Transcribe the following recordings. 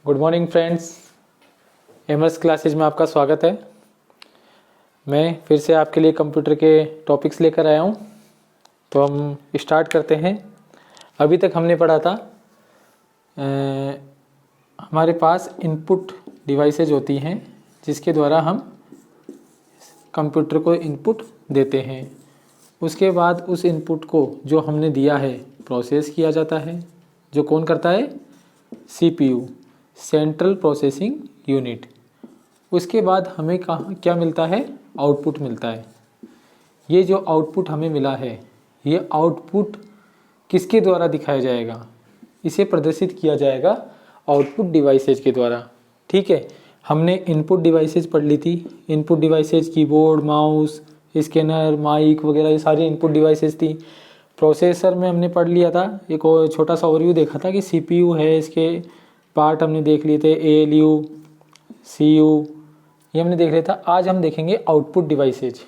Good morning friends, MS classes में आपका स्वागत है। मैं फिर से आपके लिए कंप्यूटर के टॉपिक्स लेकर आया हूँ। तो हम स्टार्ट करते हैं। अभी तक हमने पढ़ा था हमारे पास इनपुट डिवाइसेज होती हैं जिसके द्वारा हम कंप्यूटर को इनपुट देते हैं। उसके बाद उस इनपुट को जो हमने दिया है प्रोसेस किया जाता है। जो कौन करता है? CPU, central processing unit. उसके बाद हमें क्या मिलता है? आउटपुट मिलता है। ये जो आउटपुट हमें मिला है, ये आउटपुट किसके द्वारा दिखाया जाएगा? इसे प्रदर्शित किया जाएगा आउटपुट डिवाइसेज के द्वारा। ठीक है, हमने इनपुट डिवाइसेज पढ़ ली थी। Input devices keyboard, mouse, scanner, mic वगैरह ये सारी इनपुट डिवाइसेज थी। प्रोसेसर में हमने पढ़ लिया था, एक और छोटा सा ओवरव्यू देखा था कि सीपीयू है, इसके पार्ट हमने देख लिए थे, एएलयू, सीयू, ये हमने देख लिया था। आज हम देखेंगे आउटपुट डिवाइसेज,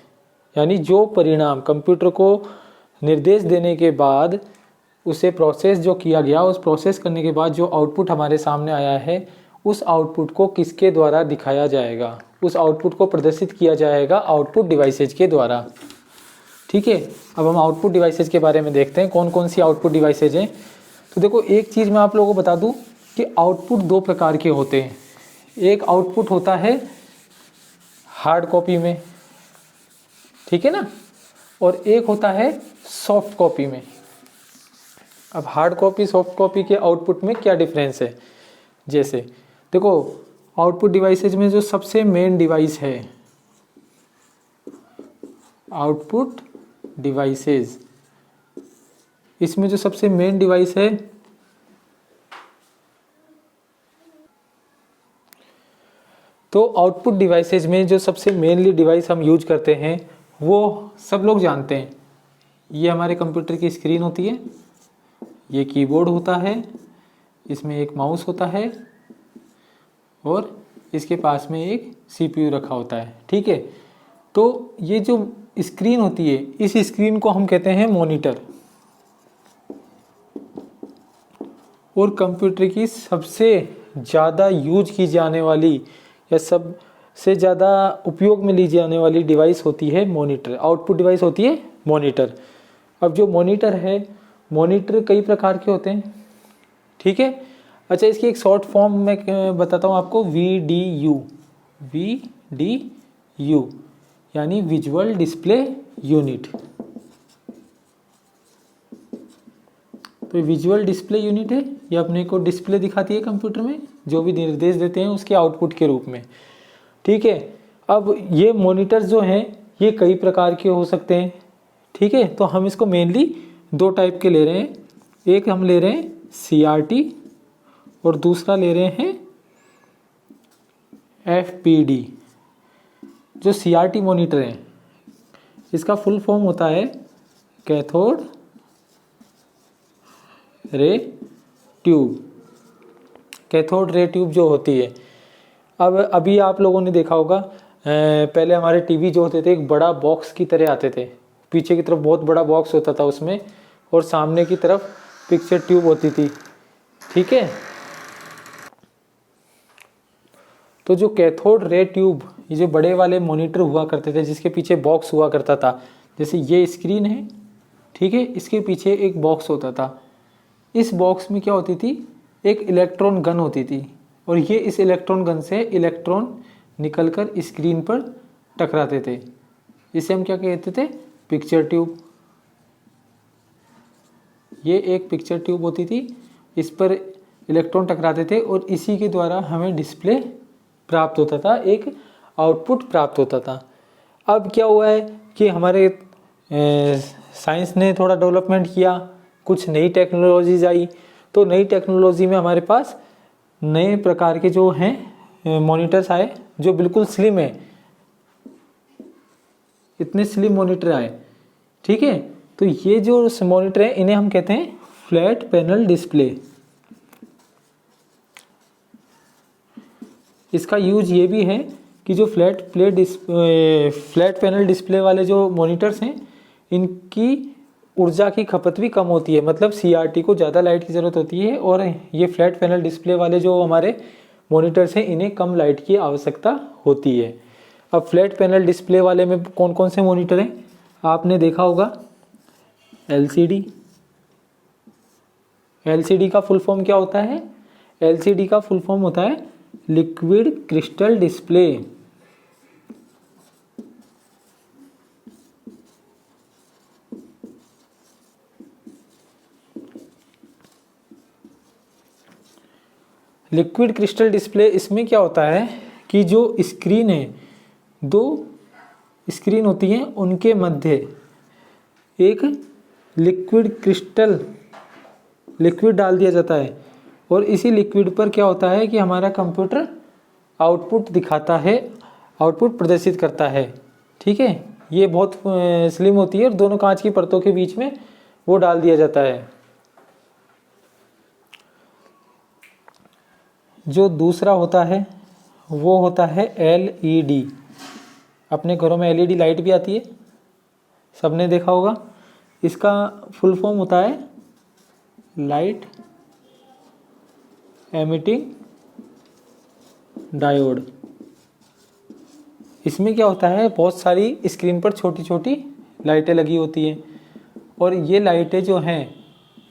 यानी जो परिणाम कंप्यूटर को निर्देश देने के बाद उसे प्रोसेस जो किया गया, उस प्रोसेस करने के बाद जो आउटपुट हमारे सामने आया है, उस आउटपुट को किसके द्वारा दिखाया जाएगा? उस आउटपुट को प्रदर्शित किया जाएगा आउटपुट डिवाइसेज के द्वारा। ठीक है, अब हम आउटपुट डिवाइसेज के बारे में देखते हैं कौन कौन सी आउटपुट डिवाइसेज हैं। तो देखो, एक चीज़ मैं आप लोगों को बता दूं कि आउटपुट दो प्रकार के होते हैं। एक आउटपुट होता है हार्ड कॉपी में, ठीक है ना, और एक होता है सॉफ्ट कॉपी में। अब हार्ड कॉपी सॉफ्ट कॉपी के आउटपुट में क्या डिफरेंस है? जैसे देखो, आउटपुट डिवाइसेज में जो सबसे मेन डिवाइस है, आउटपुट डिवाइसेज, इसमें जो सबसे मेन डिवाइस है तो आउटपुट डिवाइसेज में जो सबसे मेनली डिवाइस हम यूज करते हैं वो सब लोग जानते हैं। ये हमारे कंप्यूटर की स्क्रीन होती है, ये कीबोर्ड होता है, इसमें एक माउस होता है और इसके पास में एक सीपीयू रखा होता है। ठीक है, तो ये जो स्क्रीन होती है, इस स्क्रीन को हम कहते हैं मॉनिटर। और कंप्यूटर की सबसे ज़्यादा यूज की जाने वाली या सबसे ज़्यादा उपयोग में ली जाने वाली डिवाइस होती है मॉनिटर। आउटपुट डिवाइस होती है मॉनिटर। अब जो मॉनिटर है, मॉनिटर कई प्रकार के होते हैं। ठीक है, अच्छा, इसकी एक शॉर्ट फॉर्म मैं बताता हूँ आपको, VDU, VDU यानी विजुअल डिस्प्ले यूनिट। तो विजुअल डिस्प्ले यूनिट है, ये अपने को डिस्प्ले दिखाती है कंप्यूटर में, जो भी निर्देश देते हैं उसके आउटपुट के रूप में। ठीक है, अब ये मॉनिटर्स जो हैं ये कई प्रकार के हो सकते हैं। ठीक है, तो हम इसको मेनली दो टाइप के ले रहे हैं। एक हम ले रहे हैं CRT और दूसरा ले रहे हैं FPD। जो CRT मॉनिटर है, इसका फुल फॉर्म होता है cathode ray tube. Cathode ray tube जो होती है, अब अभी आप लोगों ने देखा होगा, पहले हमारे टीवी जो होते थे एक बड़ा बॉक्स की तरह आते थे, पीछे की तरफ बहुत बड़ा बॉक्स होता था उसमें, और सामने की तरफ पिक्चर ट्यूब होती थी। ठीक है, तो जो कैथोड रे ट्यूब, ये जो बड़े वाले मॉनिटर हुआ करते थे जिसके पीछे बॉक्स हुआ करता था, जैसे ये स्क्रीन है, ठीक है, इसके पीछे एक बॉक्स होता था। इस बॉक्स में क्या होती थी? एक इलेक्ट्रॉन गन होती थी, और ये इस इलेक्ट्रॉन गन से इलेक्ट्रॉन निकलकर स्क्रीन पर टकराते थे। इसे हम क्या कहते थे? Picture tube. ये एक पिक्चर ट्यूब होती थी, इस पर इलेक्ट्रॉन टकराते थे और इसी के द्वारा हमें डिस्प्ले प्राप्त होता था, एक आउटपुट प्राप्त होता था। अब क्या हुआ है कि हमारे साइंस ने थोड़ा डेवलपमेंट किया, कुछ नई टेक्नोलॉजीज आई, तो नई टेक्नोलॉजी में हमारे पास नए प्रकार के जो हैं मॉनिटर्स आए जो बिल्कुल स्लिम है। इतने स्लिम मॉनिटर आए। ठीक है, तो ये जो मॉनिटर है इन्हें हम कहते हैं फ्लैट पैनल डिस्प्ले। इसका यूज ये भी है कि जो फ्लैट पैनल डिस्प्ले वाले जो मॉनिटर्स हैं, इनकी ऊर्जा की खपत भी कम होती है। मतलब CRT को ज़्यादा लाइट की ज़रूरत होती है, और ये फ्लैट पैनल डिस्प्ले वाले जो हमारे मॉनिटर से इन्हें कम लाइट की आवश्यकता होती है। अब फ्लैट पैनल डिस्प्ले वाले में कौन कौन से मॉनिटर हैं आपने देखा होगा, एलसीडी। एलसीडी का फुल फॉर्म क्या होता है? एलसीडी का फुल फॉर्म होता है liquid crystal display. Liquid crystal display, इसमें क्या होता है कि जो स्क्रीन है, दो स्क्रीन होती हैं, उनके मध्य एक लिक्विड डाल दिया जाता है और इसी लिक्विड पर क्या होता है कि हमारा कंप्यूटर आउटपुट दिखाता है, आउटपुट प्रदर्शित करता है। ठीक है, ये बहुत स्लिम होती है और दोनों कांच की परतों के बीच में वो डाल दिया जाता है। जो दूसरा होता है वो होता है एलईडी। अपने घरों में एलईडी लाइट भी आती है, सबने देखा होगा। इसका फुल फॉर्म होता है लाइट एमिटिंग डायोड। इसमें क्या होता है, बहुत सारी स्क्रीन पर छोटी छोटी लाइटें लगी होती हैं और ये लाइटें जो हैं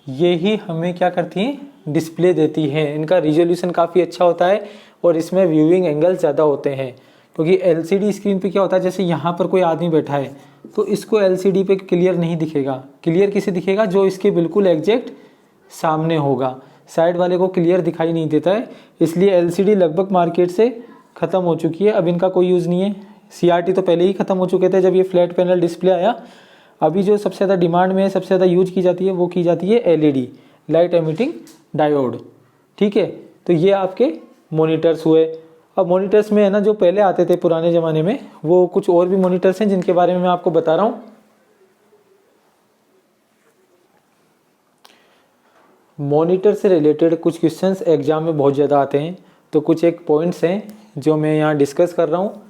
ये ही हमें क्या करती हैं, डिस्प्ले देती हैं। इनका रिजोल्यूशन काफ़ी अच्छा होता है और इसमें व्यूइंग एंगल ज़्यादा होते हैं, क्योंकि एलसीडी स्क्रीन पे क्या होता है, जैसे यहाँ पर कोई आदमी बैठा है तो इसको एलसीडी पे क्लियर नहीं दिखेगा। क्लियर किसे दिखेगा? जो इसके बिल्कुल एग्जैक्ट सामने होगा, साइड वाले को क्लियर दिखाई नहीं देता है। इसलिए एलसीडी लगभग मार्केट से ख़त्म हो चुकी है, अब इनका कोई यूज़ नहीं है। सीआरटी तो पहले ही ख़त्म हो चुके थे जब ये फ्लैट पैनल डिस्प्ले आया। अभी जो सबसे ज़्यादा डिमांड में है, सबसे ज़्यादा यूज की जाती है, वो की जाती है एलईडी, लाइट एमिटिंग डायोड। ठीक है, तो ये आपके मॉनिटर्स हुए। अब मॉनिटर्स में है ना, जो पहले आते थे पुराने ज़माने में, वो कुछ और भी मॉनिटर्स हैं जिनके बारे में मैं आपको बता रहा हूँ। मॉनिटर से रिलेटेड कुछ क्वेश्चंस एग्जाम में बहुत ज़्यादा आते हैं, तो कुछ एक पॉइंट्स हैं जो मैं यहाँ डिस्कस कर रहा हूँ।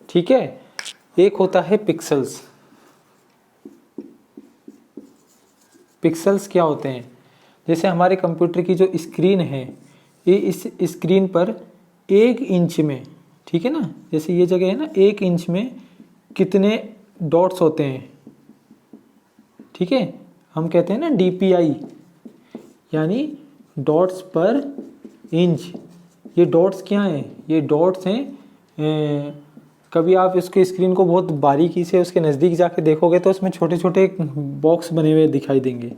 ठीक है, एक होता है पिक्सल्स। पिक्सल्स क्या होते हैं? जैसे हमारे कंप्यूटर की जो स्क्रीन है, ये इस स्क्रीन पर 1 इंच में, ठीक है ना, जैसे ये जगह है ना, 1 इंच में कितने डॉट्स होते हैं। ठीक है, हम कहते हैं ना DPI, यानी डॉट्स पर इंच। ये डॉट्स क्या हैं? ये डॉट्स हैं, कभी आप इसके स्क्रीन को बहुत बारीकी से उसके नज़दीक जाके देखोगे तो उसमें छोटे छोटे बॉक्स बने हुए दिखाई देंगे।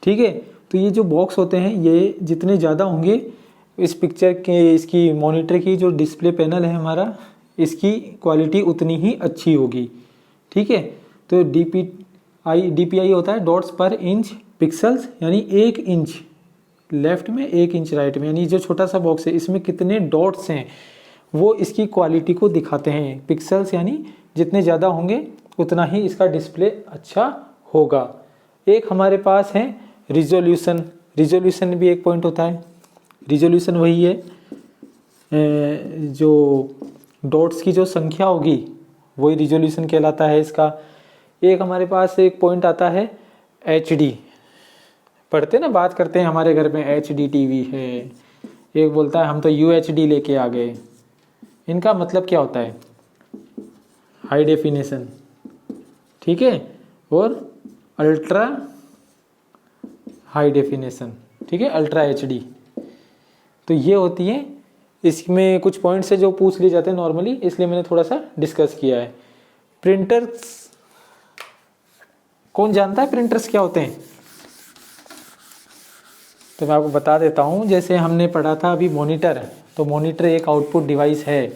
ठीक है, तो ये जो बॉक्स होते हैं, ये जितने ज़्यादा होंगे, इस पिक्चर के, इसकी मॉनिटर की जो डिस्प्ले पैनल है हमारा, इसकी क्वालिटी उतनी ही अच्छी होगी। ठीक है, तो DPI होता है डॉट्स पर इंच पिक्सल्स, यानी 1 इंच लेफ्ट में, 1 इंच राइट में, यानी जो छोटा सा बॉक्स है इसमें कितने डॉट्स हैं वो इसकी क्वालिटी को दिखाते हैं। पिक्सल्स यानी जितने ज़्यादा होंगे उतना ही इसका डिस्प्ले अच्छा होगा। एक हमारे पास है रिजोल्यूशन। रिजोल्यूशन भी एक पॉइंट होता है। रिजोल्यूशन वही है, जो डॉट्स की जो संख्या होगी वही रिजोल्यूशन कहलाता है इसका। एक हमारे पास एक पॉइंट आता है HD। पढ़ते ना, बात करते हैं हमारे घर में HD TV है, एक बोलता है हम तो UHD लेके आ गए। इनका मतलब क्या होता है? High definition. ठीक है, और अल्ट्रा हाई डेफिनेशन। ठीक है, अल्ट्रा HD। तो ये होती है, इसमें कुछ पॉइंट्स है जो पूछ लिए जाते हैं नॉर्मली, इसलिए मैंने थोड़ा सा डिस्कस किया है। प्रिंटर्स, कौन जानता है प्रिंटर्स क्या होते हैं? तो मैं आपको बता देता हूँ। जैसे हमने पढ़ा था अभी मॉनिटर, तो मॉनिटर एक आउटपुट डिवाइस है,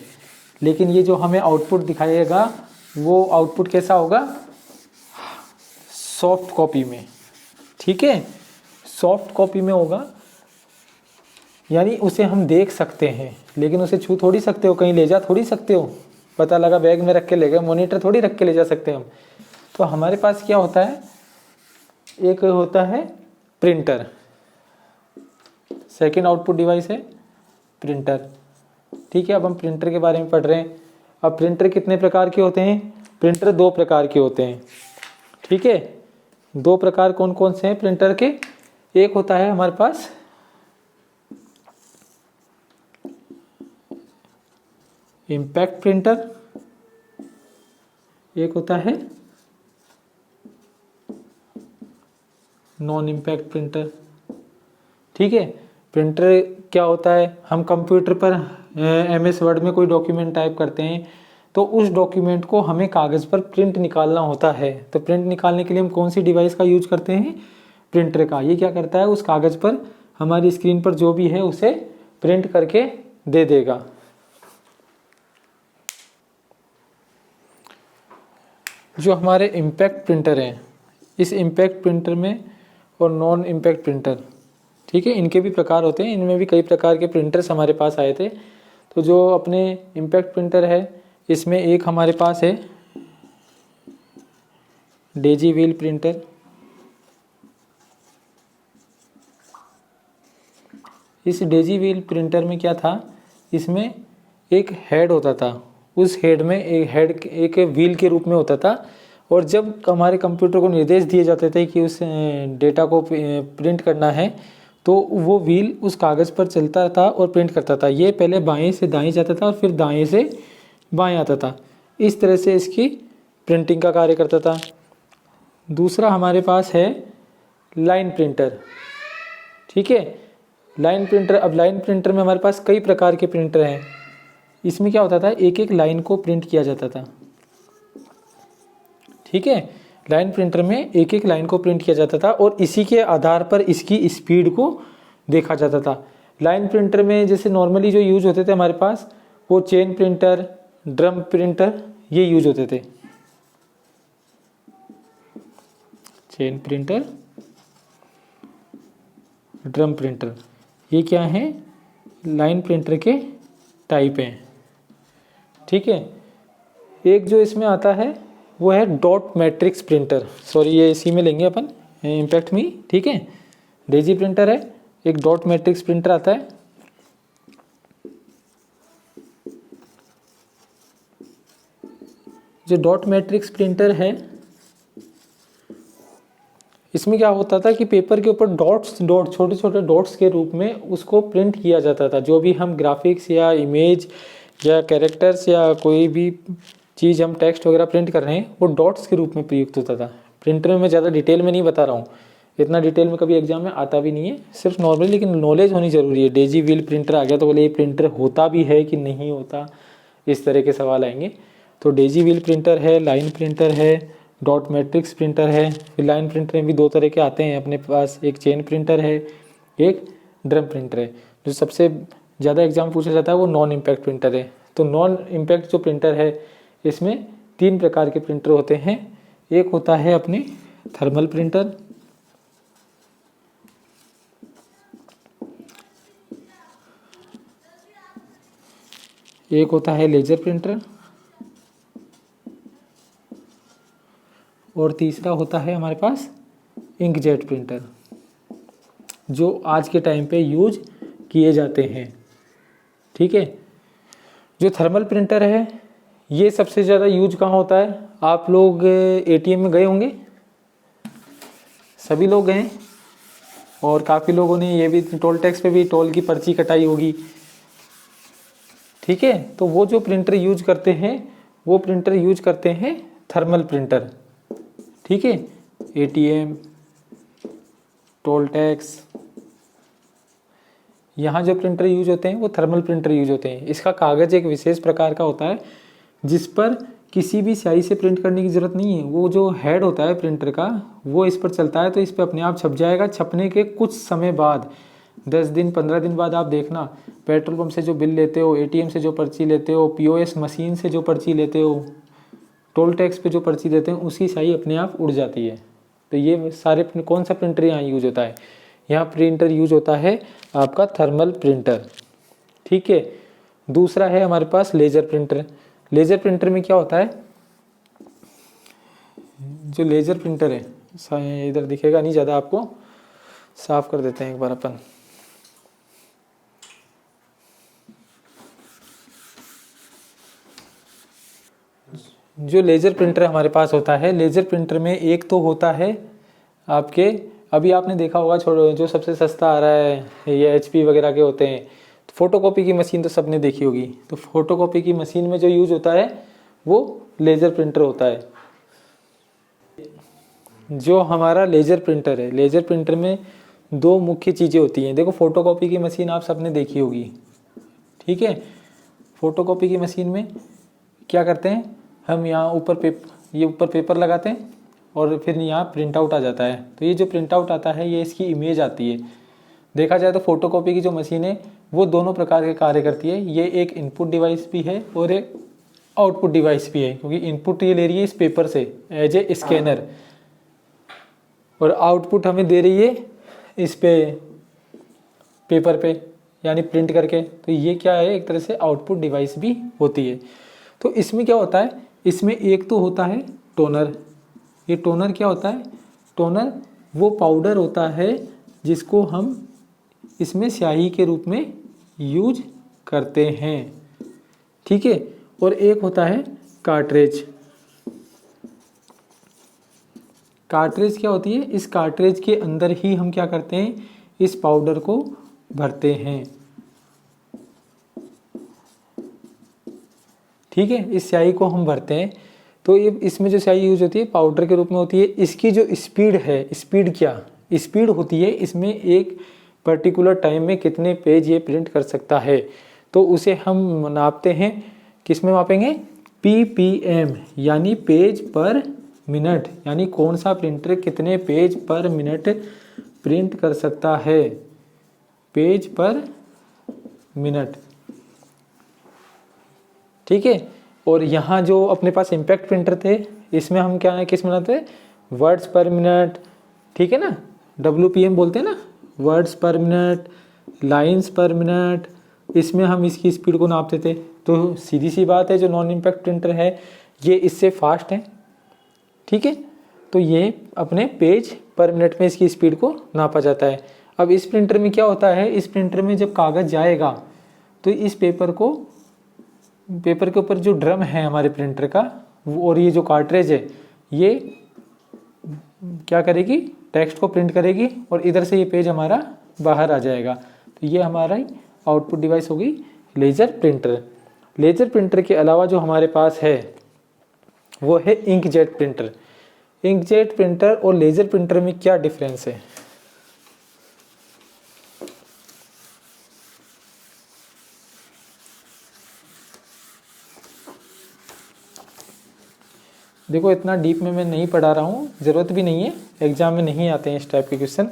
लेकिन ये जो हमें आउटपुट दिखाएगा वो आउटपुट कैसा होगा? सॉफ्ट कॉपी में। ठीक है, सॉफ्ट कॉपी में होगा, यानी उसे हम देख सकते हैं लेकिन उसे छू थोड़ी सकते हो, कहीं ले जा थोड़ी सकते हो। पता लगा बैग में रख के ले गए, मॉनिटर थोड़ी रख के ले जा सकते हम। तो हमारे पास क्या होता है, एक होता है प्रिंटर, सेकेंड आउटपुट डिवाइस है प्रिंटर। ठीक है, अब हम प्रिंटर के बारे में पढ़ रहे हैं। अब प्रिंटर कितने प्रकार के होते हैं? प्रिंटर 2 प्रकार के होते हैं। ठीक है, 2 प्रकार कौन कौन से हैं प्रिंटर के? एक होता है हमारे पास इम्पैक्ट प्रिंटर, एक होता है नॉन इम्पैक्ट प्रिंटर। ठीक है, प्रिंटर क्या होता है, हम कंप्यूटर पर MS वर्ड में कोई डॉक्यूमेंट टाइप करते हैं तो उस डॉक्यूमेंट को हमें कागज़ पर प्रिंट निकालना होता है। तो प्रिंट निकालने के लिए हम कौन सी डिवाइस का यूज करते हैं, प्रिंटर का। ये क्या करता है, उस कागज़ पर हमारी स्क्रीन पर जो भी है उसे प्रिंट करके दे देगा। जो हमारे इम्पैक्ट प्रिंटर हैं, इस इम्पैक्ट प्रिंटर में और नॉन इम्पैक्ट प्रिंटर, ठीक है, इनके भी प्रकार होते हैं। इनमें भी कई प्रकार के प्रिंटर्स हमारे पास आए थे। तो जो अपने इम्पैक्ट प्रिंटर है, इसमें एक हमारे पास है डेजी व्हील प्रिंटर। इस डेजी व्हील प्रिंटर में क्या था, इसमें एक हेड होता था, उस हेड में एक व्हील के रूप में होता था। और जब हमारे कंप्यूटर को निर्देश दिए जाते थे कि उस डेटा को प्रिंट करना है, तो वो व्हील उस कागज़ पर चलता था और प्रिंट करता था। ये पहले बाएं से दाएं जाता था और फिर दाएं से बाएं आता था। इस तरह से इसकी प्रिंटिंग का कार्य करता था। दूसरा हमारे पास है लाइन प्रिंटर। ठीक है, लाइन प्रिंटर। अब लाइन प्रिंटर में हमारे पास कई प्रकार के प्रिंटर हैं। इसमें क्या होता था, एक एक लाइन को प्रिंट किया जाता था। ठीक है, लाइन प्रिंटर में एक एक लाइन को प्रिंट किया जाता था और इसी के आधार पर इसकी स्पीड को देखा जाता था। लाइन प्रिंटर में जैसे नॉर्मली जो यूज होते थे हमारे पास, वो चेन प्रिंटर, ड्रम प्रिंटर, ये यूज होते थे। चेन प्रिंटर, ड्रम प्रिंटर, ये क्या है, लाइन प्रिंटर के टाइप हैं। ठीक है, एक जो इसमें आता है वो है डॉट मैट्रिक्स प्रिंटर। सॉरी, ये इसी में लेंगे अपन, इम्पैक्ट में। ठीक है, डेजी प्रिंटर है, एक डॉट मैट्रिक्स प्रिंटर आता है। जो डॉट मैट्रिक्स प्रिंटर है, इसमें क्या होता था कि पेपर के ऊपर छोटे छोटे डॉट्स के रूप में उसको प्रिंट किया जाता था। जो भी हम ग्राफिक्स या इमेज या कैरेक्टर्स या कोई भी चीज़ हम टेक्स्ट वगैरह प्रिंट कर रहे हैं, वो डॉट्स के रूप में प्रयुक्त होता था। प्रिंटर में मैं ज़्यादा डिटेल में नहीं बता रहा हूँ, इतना डिटेल में कभी एग्जाम में आता भी नहीं है, सिर्फ नॉर्मली, लेकिन नॉलेज होनी ज़रूरी है। डेजी व्हील प्रिंटर आ गया तो बोले ये प्रिंटर होता भी है कि नहीं होता, इस तरह के सवाल आएंगे। तो डेजी व्हील प्रिंटर है, लाइन प्रिंटर है, डॉट मैट्रिक्स प्रिंटर है। फिर लाइन प्रिंटर में भी दो तरह के आते हैं अपने पास, एक चेन प्रिंटर है, एक ड्रम प्रिंटर है। जो सबसे ज़्यादा एग्जाम पूछा जाता है वो नॉन इम्पैक्ट प्रिंटर है। तो नॉन इम्पैक्ट जो प्रिंटर है, इसमें 3 प्रकार के प्रिंटर होते हैं। एक होता है अपने थर्मल प्रिंटर, एक होता है लेजर प्रिंटर, और तीसरा होता है हमारे पास इंकजेट प्रिंटर, जो आज के टाइम पे यूज किए जाते हैं। ठीक है, जो थर्मल प्रिंटर है, ये सबसे ज़्यादा यूज कहाँ होता है, आप लोग ATM में गए होंगे, सभी लोग गए, और काफ़ी लोगों ने ये भी टोल टैक्स पे भी टोल की पर्ची कटाई होगी। ठीक है, तो वो जो प्रिंटर यूज करते हैं, वो प्रिंटर यूज करते हैं थर्मल प्रिंटर। ठीक है, ATM, टोल टैक्स, यहाँ जो प्रिंटर यूज होते हैं वो थर्मल प्रिंटर यूज होते हैं। इसका कागज़ एक विशेष प्रकार का होता है जिस पर किसी भी स्याही से प्रिंट करने की ज़रूरत नहीं है। वो जो हेड होता है प्रिंटर का, वो इस पर चलता है, तो इस पर अपने आप छप जाएगा। छपने के कुछ समय बाद, 10 दिन 15 दिन बाद आप देखना, पेट्रोल पंप से जो बिल लेते हो, ATM से जो पर्ची लेते हो, POS मशीन से जो पर्ची लेते हो, टोल टैक्स पे जो पर्ची देते हैं, उसकी स्याही अपने आप उड़ जाती है। तो ये सारे कौन सा प्रिंटर यहाँ यूज होता है, यहाँ प्रिंटर यूज होता है आपका थर्मल प्रिंटर। ठीक है, दूसरा है हमारे पास लेजर प्रिंटर। लेजर प्रिंटर में क्या होता है, जो लेजर प्रिंटर है, इधर दिखेगा नहीं ज़्यादा, आपको साफ कर देते हैं एक बार अपन। जो लेज़र प्रिंटर हमारे पास होता है, लेज़र प्रिंटर में एक तो होता है आपके, अभी आपने देखा होगा जो सबसे सस्ता आ रहा है, ये HP वगैरह के होते हैं, फोटोकॉपी की मशीन तो सबने देखी होगी। तो फोटोकॉपी की मशीन में जो यूज होता है वो लेज़र प्रिंटर होता है। जो हमारा लेज़र प्रिंटर है, लेज़र प्रिंटर में दो मुख्य चीज़ें होती हैं। देखो फोटोकॉपी की मशीन आप सबने देखी होगी, ठीक है। फोटोकॉपी की मशीन में क्या करते हैं, हम यहाँ ऊपर पेपर लगाते हैं और फिर यहाँ प्रिंट आउट आ जाता है। तो ये जो प्रिंट आउट आता है ये इसकी इमेज आती है। देखा जाए तो फोटोकॉपी की जो मशीन है वो दोनों प्रकार के कार्य करती है। ये एक इनपुट डिवाइस भी है और एक आउटपुट डिवाइस भी है, क्योंकि इनपुट ये ले रही है इस पेपर से एज ए स्कैनर, और आउटपुट हमें दे रही है इस पे पेपर पे यानी प्रिंट करके। तो ये क्या है, एक तरह से आउटपुट डिवाइस भी होती है। तो इसमें क्या होता है, इसमें एक तो होता है टोनर। ये टोनर क्या होता है, टोनर वो पाउडर होता है जिसको हम इसमें स्याही के रूप में यूज करते हैं, ठीक है। और एक होता है कार्ट्रिज। कार्ट्रिज क्या होती है, इस कार्ट्रिज के अंदर ही हम क्या करते हैं, इस पाउडर को भरते हैं, ठीक है। इस स्याही को हम भरते हैं। तो ये इसमें जो स्याही यूज होती है पाउडर के रूप में होती है। इसकी जो स्पीड है, स्पीड क्या स्पीड होती है, इसमें एक पर्टिकुलर टाइम में कितने पेज ये प्रिंट कर सकता है। तो उसे हम नापते हैं, किस में मापेंगे, PPM यानी पेज पर मिनट, यानी कौन सा प्रिंटर कितने पेज पर मिनट प्रिंट कर सकता है, पेज पर मिनट, ठीक है। और यहाँ जो अपने पास इम्पैक्ट प्रिंटर थे, इसमें हम क्या है, किस बनाते हैं, वर्ड्स पर मिनट, ठीक है ना, WPM बोलते हैं ना, वर्ड्स पर मिनट, लाइंस पर मिनट। इसमें हम इसकी स्पीड को नापते थे। तो सीधी सी बात है, जो नॉन इम्पैक्ट प्रिंटर है ये इससे फास्ट है, ठीक है। तो ये अपने पेज पर मिनट में इसकी स्पीड को नापा जाता है। अब इस प्रिंटर में क्या होता है, इस प्रिंटर में जब कागज़ जाएगा तो इस पेपर के ऊपर जो ड्रम है हमारे प्रिंटर का और ये जो कार्ट्रिज है ये क्या करेगी, टेक्स्ट को प्रिंट करेगी और इधर से ये पेज हमारा बाहर आ जाएगा। तो ये हमारा आउटपुट डिवाइस होगी लेज़र प्रिंटर। लेज़र प्रिंटर के अलावा जो हमारे पास है वो है इंकजेट प्रिंटर। इंकजेट प्रिंटर और लेज़र प्रिंटर में क्या डिफरेंस है, देखो इतना डीप में मैं नहीं पढ़ा रहा हूँ, ज़रूरत भी नहीं है, एग्जाम में नहीं आते हैं इस टाइप के क्वेश्चन।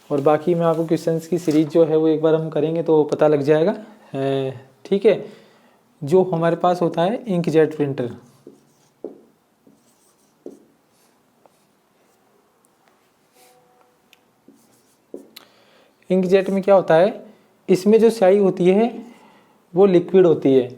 और बाकी मैं आपको क्वेश्चंस की सीरीज जो है वो एक बार हम करेंगे तो पता लग जाएगा, ठीक है। जो हमारे पास होता है इंकजेट प्रिंटर, इंकजेट में क्या होता है, इसमें जो स्याही होती है वो लिक्विड होती है।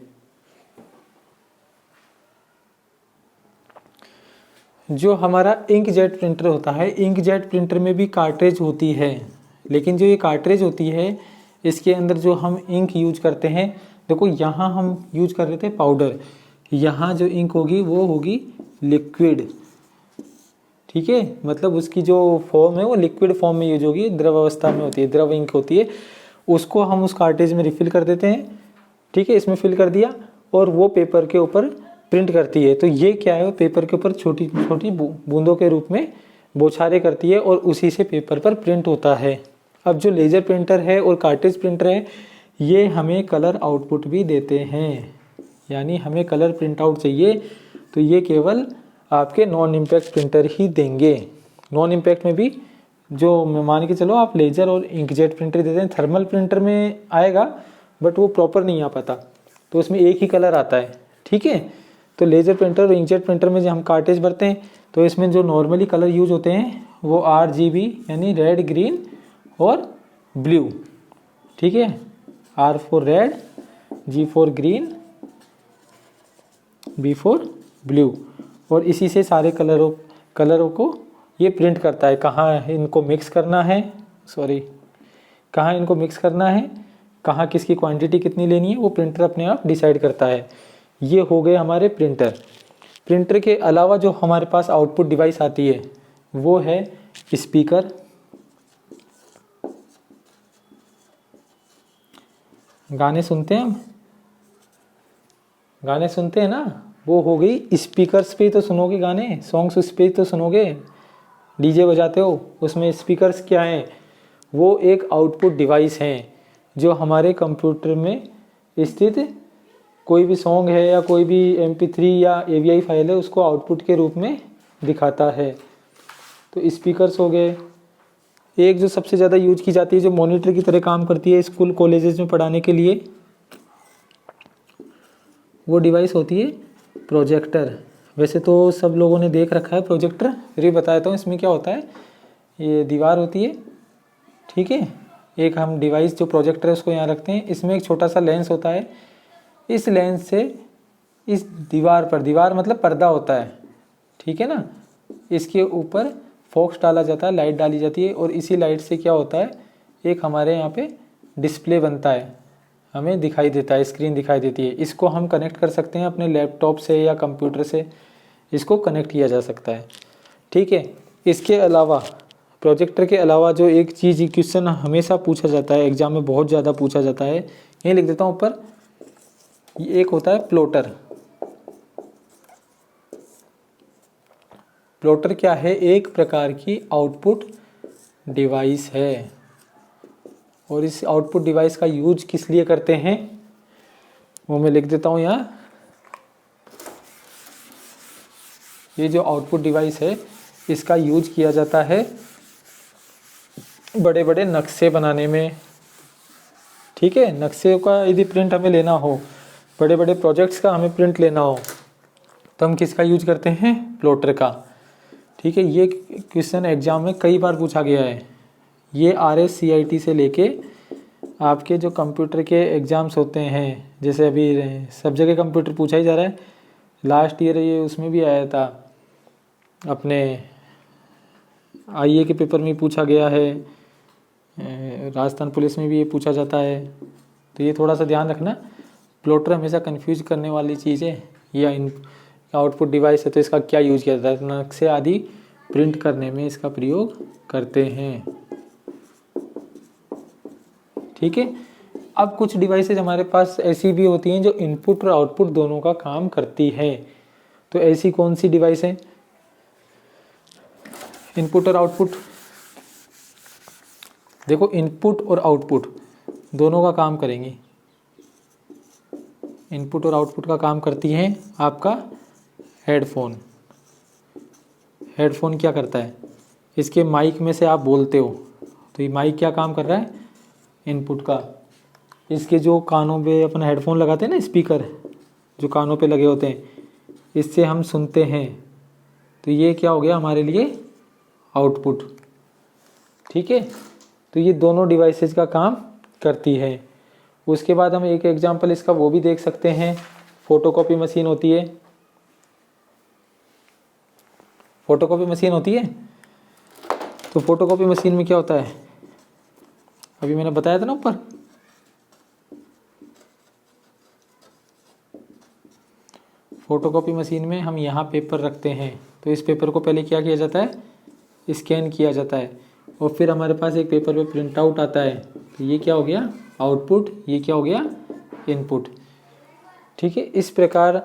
जो हमारा इंकजेट प्रिंटर होता है, इंकजेट प्रिंटर में भी कार्ट्रिज होती है, लेकिन जो ये कार्ट्रिज होती है इसके अंदर जो हम इंक यूज करते हैं, देखो यहाँ हम यूज कर रहे थे पाउडर, यहाँ जो इंक होगी वो होगी लिक्विड, ठीक है। मतलब उसकी जो फॉर्म है वो लिक्विड फॉर्म में यूज होगी, द्रव अवस्था में होती है, द्रव इंक होती है। उसको हम उस कार्ट्रिज में रिफिल कर देते हैं, ठीक है। इसमें फिल कर दिया और वो पेपर के ऊपर प्रिंट करती है। तो ये क्या है, वो पेपर के ऊपर छोटी छोटी बूंदों के रूप में बौछारें करती है और उसी से पेपर पर प्रिंट होता है। अब जो लेज़र प्रिंटर है और कार्ट्रिज प्रिंटर है ये हमें कलर आउटपुट भी देते हैं, यानी हमें कलर प्रिंट आउट चाहिए तो ये केवल आपके नॉन इम्पैक्ट प्रिंटर ही देंगे। नॉन इम्पैक्ट में भी जो मान के चलो आप लेज़र और इंकजेट प्रिंटर देते हैं, थर्मल प्रिंटर में आएगा बट वो प्रॉपर नहीं आ पाता, तो उसमें एक ही कलर आता है, ठीक है। तो लेज़र प्रिंटर और इंकजेट प्रिंटर में जब हम कार्ट्रिज भरते हैं तो इसमें जो नॉर्मली कलर यूज होते हैं वो RGB यानी रेड, ग्रीन और ब्लू, ठीक है। R for red, G for green, B for blue. और इसी से सारे कलरों को ये प्रिंट करता है। कहाँ इनको मिक्स करना है, कहाँ किसकी क्वांटिटी कितनी लेनी है वो प्रिंटर अपने आप डिसाइड करता है। ये हो गए हमारे प्रिंटर। प्रिंटर के अलावा जो हमारे पास आउटपुट डिवाइस आती है वो है स्पीकर। गाने सुनते हैं हम, गाने सुनते हैं ना, वो हो गई स्पीकर्स पे ही तो सुनोगे गाने, सॉन्ग्स उस पे ही तो सुनोगे। डीजे बजाते हो उसमें स्पीकर्स क्या हैं, वो एक आउटपुट डिवाइस हैं जो हमारे कंप्यूटर में स्थित कोई भी सॉन्ग है या कोई भी MP3 या AVI फाइल है उसको आउटपुट के रूप में दिखाता है। तो स्पीकर्स हो गए। एक जो सबसे ज़्यादा यूज की जाती है, जो मॉनिटर की तरह काम करती है स्कूल कॉलेजेस में पढ़ाने के लिए, वो डिवाइस होती है प्रोजेक्टर। वैसे तो सब लोगों ने देख रखा है प्रोजेक्टर, फिर भी बताता हूँ इसमें क्या होता है। ये दीवार होती है, ठीक है, एक हम डिवाइस जो प्रोजेक्टर है उसको यहाँ रखते हैं, इसमें एक छोटा सा लेंस होता है, इस लेंस से इस दीवार पर, दीवार मतलब पर्दा होता है, ठीक है ना, इसके ऊपर फोकस डाला जाता है, लाइट डाली जाती है और इसी लाइट से क्या होता है, एक हमारे यहाँ पे डिस्प्ले बनता है, हमें दिखाई देता है, स्क्रीन दिखाई देती है। इसको हम कनेक्ट कर सकते हैं अपने लैपटॉप से या कंप्यूटर से, इसको कनेक्ट किया जा सकता है, ठीक है। इसके अलावा प्रोजेक्टर के अलावा जो एक चीज़ क्वेश्चन हमेशा पूछा जाता है एग्जाम में, बहुत ज़्यादा पूछा जाता है, ये लिख देता हूँ ऊपर, ये एक होता है प्लॉटर। प्लॉटर क्या है, एक प्रकार की आउटपुट डिवाइस है। और इस आउटपुट डिवाइस का यूज किस लिए करते हैं वो मैं लिख देता हूँ यहाँ। ये जो आउटपुट डिवाइस है इसका यूज किया जाता है बड़े बड़े नक्शे बनाने में, ठीक है। नक्शे का यदि प्रिंट हमें लेना हो, बड़े बड़े प्रोजेक्ट्स का हमें प्रिंट लेना हो, तो हम किसका यूज करते हैं, प्लॉटर का, ठीक है। ये क्वेश्चन एग्जाम में कई बार पूछा गया है। ये RSCIT से लेके आपके जो कंप्यूटर के एग्ज़ाम्स होते हैं, जैसे अभी सब जगह कंप्यूटर पूछा ही जा रहा है, लास्ट ईयर ये उसमें भी आया था, अपने IA के पेपर में पूछा गया है, राजस्थान पुलिस में भी ये पूछा जाता है। तो ये थोड़ा सा ध्यान रखना, प्लॉटर हमेशा कंफ्यूज करने वाली चीज़ है। या इन आउटपुट डिवाइस है तो इसका क्या यूज किया जाता है, नक्शे आदि प्रिंट करने में इसका प्रयोग करते हैं, ठीक है। अब कुछ डिवाइसेज हमारे पास ऐसी भी होती हैं जो इनपुट और आउटपुट दोनों का काम करती है। तो ऐसी कौन सी डिवाइस है, इनपुट और आउटपुट, देखो इनपुट और आउटपुट दोनों का काम करेंगी। इनपुट और आउटपुट का काम करती है आपका हेडफोन। हेडफोन क्या करता है, इसके माइक में से आप बोलते हो तो ये माइक क्या काम कर रहा है, इनपुट का। इसके जो कानों पे अपना हेडफोन लगाते हैं ना, स्पीकर जो कानों पे लगे होते हैं, इससे हम सुनते हैं, तो ये क्या हो गया हमारे लिए, आउटपुट, ठीक है। तो ये दोनों डिवाइसेस का काम करती है। उसके बाद हम एक एग्जांपल इसका वो भी देख सकते हैं, फोटोकॉपी मशीन होती है। फोटोकॉपी मशीन होती है, तो फोटोकॉपी मशीन में क्या होता है, अभी मैंने बताया था ना ऊपर, फोटोकॉपी मशीन में हम यहाँ पेपर रखते हैं, तो इस पेपर को पहले क्या किया जाता है, स्कैन किया जाता है, और फिर हमारे पास एक पेपर पे प्रिंट आउट आता है। तो ये क्या हो गया, आउटपुट, ये क्या हो गया, इनपुट, ठीक है। इस प्रकार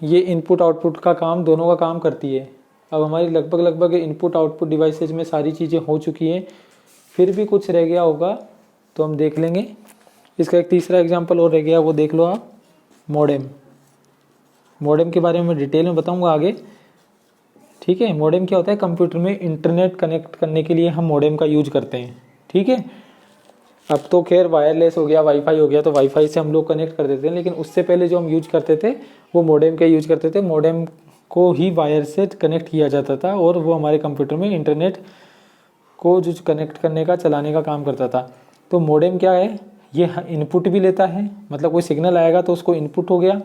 ये इनपुट आउटपुट का काम, दोनों का काम करती है। अब हमारी लगभग इनपुट आउटपुट डिवाइसेज में सारी चीज़ें हो चुकी हैं, फिर भी कुछ रह गया होगा तो हम देख लेंगे। इसका एक तीसरा एग्जांपल और रह गया, वो देख लो आप, मॉडेम। मॉडेम के बारे में डिटेल में बताऊंगा आगे, ठीक है। मॉडेम क्या होता है, कंप्यूटर में इंटरनेट कनेक्ट करने के लिए हम मॉडेम का यूज करते हैं, ठीक है। अब तो खैर वायरलेस हो गया, वाईफाई हो गया, तो वाईफाई से हम लोग कनेक्ट कर देते हैं, लेकिन उससे पहले जो हम यूज करते थे वो मॉडेम का यूज करते थे। मॉडेम को ही वायर से कनेक्ट किया जाता था और वो हमारे कंप्यूटर में इंटरनेट को जो कनेक्ट करने का, चलाने का काम करता था। तो मॉडेम क्या है, ये इनपुट भी लेता है, मतलब कोई सिग्नल आएगा तो उसको इनपुट हो गया,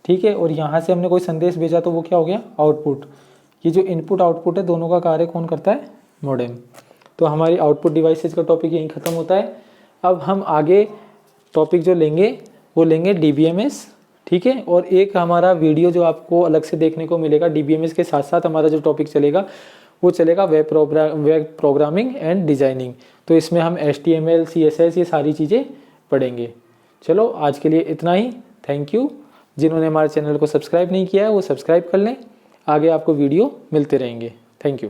ठीक है, और यहाँ से हमने कोई संदेश भेजा तो वो क्या हो गया, आउटपुट। ये जो इनपुट आउटपुट है, दोनों का कार्य कौन करता है, मॉडेम। तो हमारी आउटपुट डिवाइसेस का टॉपिक यहीं ख़त्म होता है। अब हम आगे टॉपिक जो लेंगे वो लेंगे DBMS, ठीक है। और एक हमारा वीडियो जो आपको अलग से देखने को मिलेगा, DBMS के साथ साथ हमारा जो टॉपिक चलेगा वो चलेगा वेब प्रोग्रामिंग एंड डिज़ाइनिंग। तो इसमें हम HTML CSS ये सारी चीज़ें पढ़ेंगे। चलो आज के लिए इतना ही। Thank you. जिन्होंने हमारे चैनल को सब्सक्राइब नहीं किया है वो सब्सक्राइब कर लें, आगे आपको वीडियो मिलते रहेंगे। Thank you.